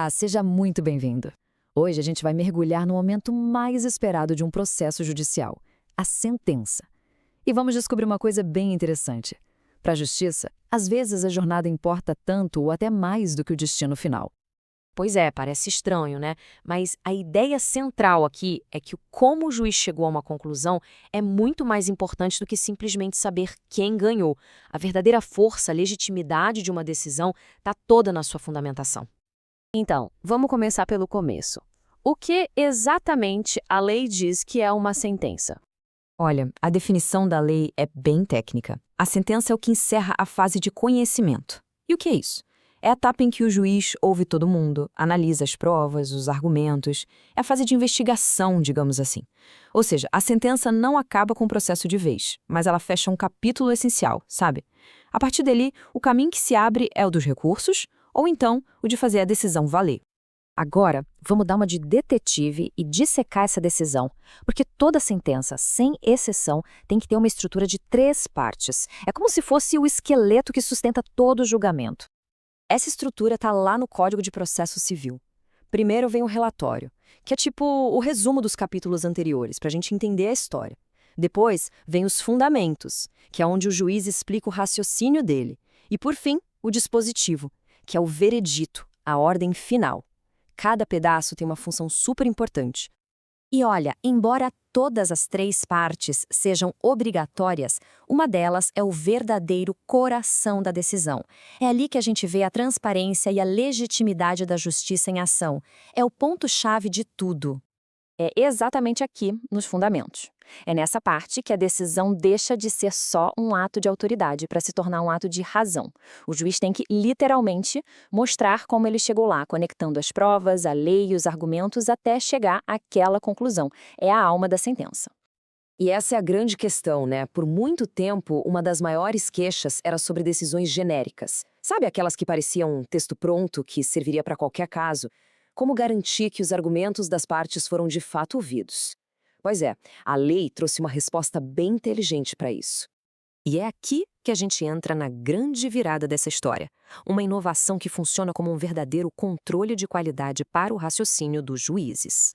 Olá, seja muito bem-vindo. Hoje a gente vai mergulhar no momento mais esperado de um processo judicial, a sentença. E vamos descobrir uma coisa bem interessante. Para a justiça, às vezes a jornada importa tanto ou até mais do que o destino final. Pois é, parece estranho, né? Mas a ideia central aqui é que o como o juiz chegou a uma conclusão é muito mais importante do que simplesmente saber quem ganhou. A verdadeira força, a legitimidade de uma decisão está toda na sua fundamentação. Então, vamos começar pelo começo. O que exatamente a lei diz que é uma sentença? Olha, a definição da lei é bem técnica. A sentença é o que encerra a fase de conhecimento. E o que é isso? É a etapa em que o juiz ouve todo mundo, analisa as provas, os argumentos. É a fase de investigação, digamos assim. Ou seja, a sentença não acaba com o processo de vez, mas ela fecha um capítulo essencial, sabe? A partir dali, o caminho que se abre é o dos recursos, ou então o de fazer a decisão valer. Agora, vamos dar uma de detetive e dissecar essa decisão, porque toda sentença, sem exceção, tem que ter uma estrutura de 3 partes. É como se fosse o esqueleto que sustenta todo o julgamento. Essa estrutura está lá no Código de Processo Civil. Primeiro vem o relatório, que é tipo o resumo dos capítulos anteriores, para a gente entender a história. Depois vem os fundamentos, que é onde o juiz explica o raciocínio dele. E por fim, o dispositivo, que é o veredito, a ordem final. Cada pedaço tem uma função super importante. E olha, embora todas as 3 partes sejam obrigatórias, uma delas é o verdadeiro coração da decisão. É ali que a gente vê a transparência e a legitimidade da justiça em ação. É o ponto-chave de tudo. É exatamente aqui, nos fundamentos. É nessa parte que a decisão deixa de ser só um ato de autoridade para se tornar um ato de razão. O juiz tem que, literalmente, mostrar como ele chegou lá, conectando as provas, a lei e os argumentos até chegar àquela conclusão. É a alma da sentença. E essa é a grande questão, né? Por muito tempo, uma das maiores queixas era sobre decisões genéricas. Sabe aquelas que pareciam um texto pronto que serviria para qualquer caso? Como garantir que os argumentos das partes foram de fato ouvidos? Pois é, a lei trouxe uma resposta bem inteligente para isso. E é aqui que a gente entra na grande virada dessa história. Uma inovação que funciona como um verdadeiro controle de qualidade para o raciocínio dos juízes.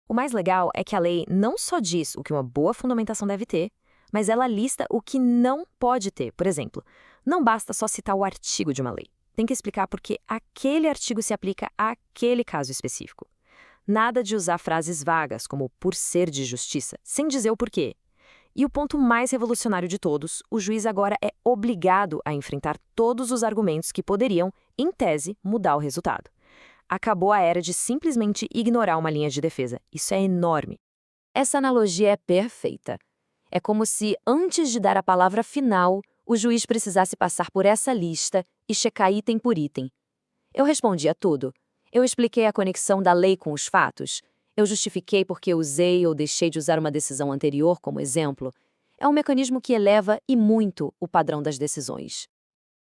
O mais legal é que a lei não só diz o que uma boa fundamentação deve ter, mas ela lista o que não pode ter. Por exemplo, não basta só citar o artigo de uma lei. Tem que explicar por que aquele artigo se aplica àquele caso específico. Nada de usar frases vagas, como por ser de justiça, sem dizer o porquê. E o ponto mais revolucionário de todos, o juiz agora é obrigado a enfrentar todos os argumentos que poderiam, em tese, mudar o resultado. Acabou a era de simplesmente ignorar uma linha de defesa. Isso é enorme. Essa analogia é perfeita. É como se, antes de dar a palavra final, o juiz precisasse passar por essa lista e checar item por item. Eu respondi a tudo. Eu expliquei a conexão da lei com os fatos. Eu justifiquei porque usei ou deixei de usar uma decisão anterior como exemplo. É um mecanismo que eleva e muito o padrão das decisões.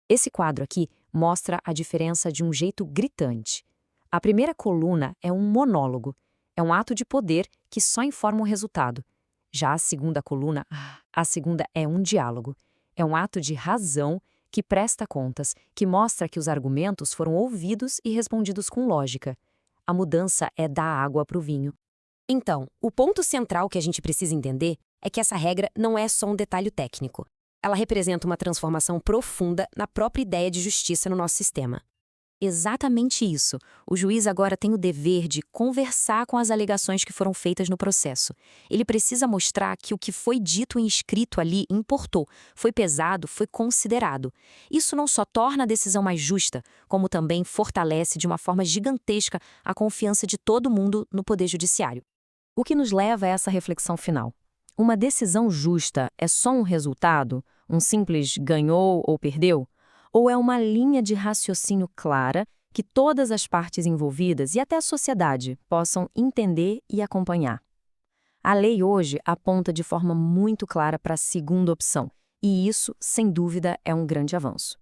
Esse quadro aqui mostra a diferença de um jeito gritante. A primeira coluna é um monólogo. É um ato de poder que só informa o resultado. Já a segunda coluna, a segunda é um diálogo. É um ato de razão que presta contas, que mostra que os argumentos foram ouvidos e respondidos com lógica. A mudança é da água para o vinho. Então, o ponto central que a gente precisa entender é que essa regra não é só um detalhe técnico. Ela representa uma transformação profunda na própria ideia de justiça no nosso sistema. Exatamente isso. O juiz agora tem o dever de conversar com as alegações que foram feitas no processo. Ele precisa mostrar que o que foi dito e escrito ali importou, foi pesado, foi considerado. Isso não só torna a decisão mais justa, como também fortalece de uma forma gigantesca a confiança de todo mundo no Poder Judiciário. O que nos leva a essa reflexão final. Uma decisão justa é só um resultado, um simples ganhou ou perdeu? Ou é uma linha de raciocínio clara que todas as partes envolvidas e até a sociedade possam entender e acompanhar? A lei hoje aponta de forma muito clara para a segunda opção, e isso, sem dúvida, é um grande avanço.